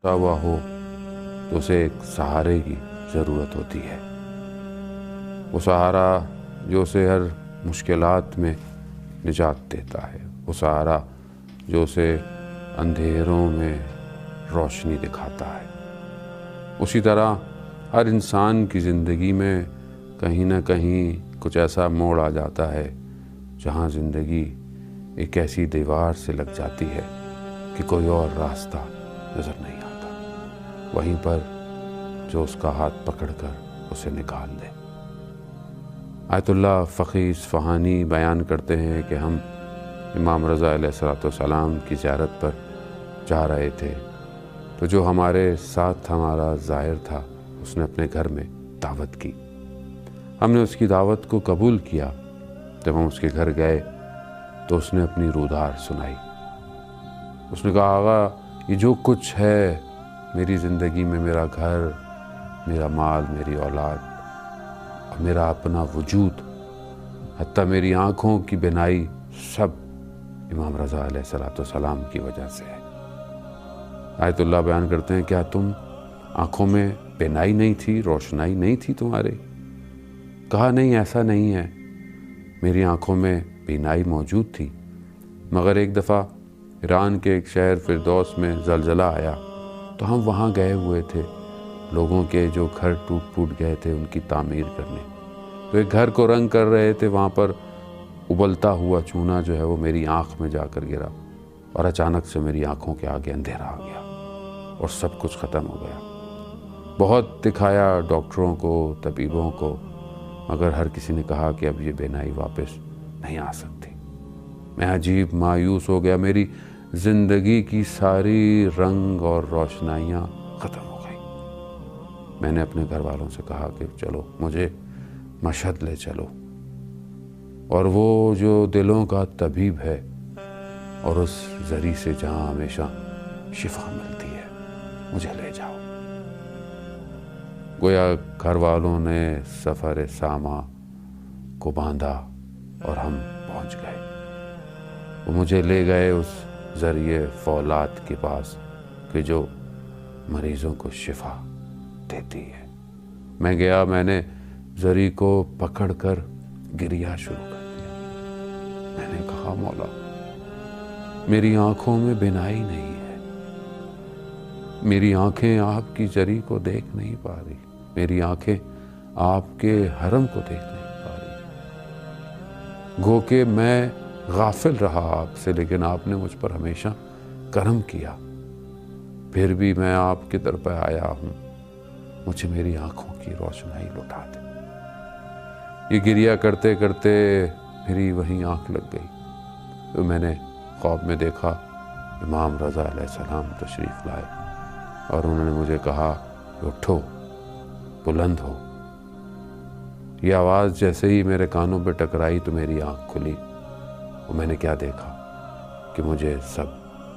ہوا ہو تو اسے ایک سہارے کی ضرورت ہوتی ہے۔ وہ سہارا جو اسے ہر مشکلات میں نجات دیتا ہے، وہ سہارا جو اسے اندھیروں میں روشنی دکھاتا ہے۔ اسی طرح ہر انسان کی زندگی میں کہیں نہ کہیں کچھ ایسا موڑ آ جاتا ہے جہاں زندگی ایک ایسی دیوار سے لگ جاتی ہے کہ کوئی اور راستہ نظر نہیں آتا، وہیں پر جو اس کا ہاتھ پکڑ کر اسے نکال دے۔ آیت اللہ فقی اصفہانی بیان کرتے ہیں کہ ہم امام رضا علیہ السلام کی زیارت پر جا رہے تھے، تو جو ہمارے ساتھ ہمارا زائر تھا اس نے اپنے گھر میں دعوت کی۔ ہم نے اس کی دعوت کو قبول کیا۔ جب ہم اس کے گھر گئے تو اس نے اپنی رودار سنائی۔ اس نے کہا، آغا یہ جو کچھ ہے میری زندگی میں، میرا گھر، میرا مال، میری اولاد اور میرا اپنا وجود، حتیٰ میری آنکھوں کی بینائی، سب امام رضا علیہ السلام کی وجہ سے ہے۔ آیت اللہ بیان کرتے ہیں، کیا تم آنکھوں میں بینائی نہیں تھی، روشنائی نہیں تھی تمہارے؟ کہا نہیں، ایسا نہیں ہے، میری آنکھوں میں بینائی موجود تھی، مگر ایک دفعہ ایران کے ایک شہر فردوس میں زلزلہ آیا تو ہم وہاں گئے ہوئے تھے، لوگوں کے جو گھر ٹوٹ گئے تھے ان کی تعمیر کرنے، تو ایک گھر کو رنگ کر رہے تھے، وہاں پر ابلتا ہوا چونا جو ہے وہ میری آنکھ میں جا کر گرا اور اچانک سے میری آنکھوں کے آگے اندھیرا آ گیا اور سب کچھ ختم ہو گیا۔ بہت دکھایا ڈاکٹروں کو، طبیبوں کو، مگر ہر کسی نے کہا کہ اب یہ بینائی واپس نہیں آ سکتی۔ میں عجیب مایوس ہو گیا، میری زندگی کی ساری رنگ اور روشنائیاں ختم ہو گئی۔ میں نے اپنے گھر والوں سے کہا کہ چلو مجھے مشہد لے چلو، اور وہ جو دلوں کا طبیب ہے اور اس ذریعے سے جہاں ہمیشہ شفا ملتی ہے، مجھے لے جاؤ۔ گویا گھر والوں نے سفر ساما کو باندھا اور ہم پہنچ گئے۔ وہ مجھے لے گئے اس ذریعے فولاد کے پاس کہ جو مریضوں کو شفا دیتی ہے۔ میں گیا، میں نے ذری کو پکڑ کر گریا شروع کر دیا۔ میں نے کہا، مولا میری آنکھوں میں بینائی نہیں ہے، میری آنکھیں آپ کی ذری کو دیکھ نہیں پا رہی، میری آنکھیں آپ کے حرم کو دیکھ نہیں پا رہی۔ گو کہ میں غافل رہا آپ سے، لیکن آپ نے مجھ پر ہمیشہ کرم کیا، پھر بھی میں آپ کی در پہ آیا ہوں، مجھے میری آنکھوں کی روشنائی لوٹا دے۔ یہ گریہ کرتے کرتے میری وہیں آنکھ لگ گئی، تو میں نے خواب میں دیکھا امام رضا علیہ السلام تشریف لائے اور انہوں نے مجھے کہا کہ اٹھو، بلند ہو۔ یہ آواز جیسے ہی میرے کانوں پہ ٹکرائی تو میری آنکھ کھلی، اور میں نے کیا دیکھا کہ مجھے سب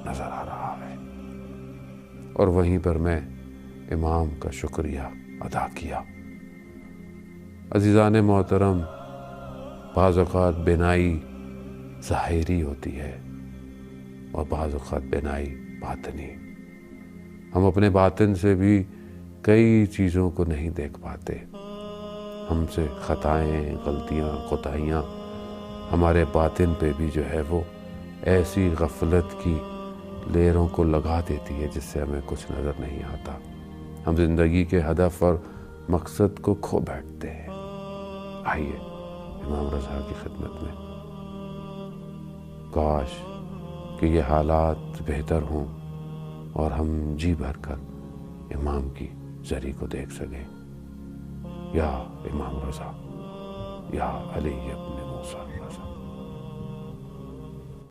نظر آ رہا ہے، اور وہیں پر میں امام کا شکریہ ادا کیا۔ عزیزان محترم، بعض اوقات بینائی ظاہری ہوتی ہے اور بعض اوقات بینائی باطنی۔ ہم اپنے باطن سے بھی کئی چیزوں کو نہیں دیکھ پاتے، ہم سے خطائیں، غلطیاں، کوتاہیاں ہمارے باطن پہ بھی جو ہے وہ ایسی غفلت کی لیروں کو لگا دیتی ہے جس سے ہمیں کچھ نظر نہیں آتا۔ ہم زندگی کے ہدف اور مقصد کو کھو بیٹھتے ہیں۔ آئیے امام رضا کی خدمت میں، کاش کہ یہ حالات بہتر ہوں اور ہم جی بھر کر امام کی ذری کو دیکھ سکیں۔ یا امام رضا، یا علی ابن موسیٰ۔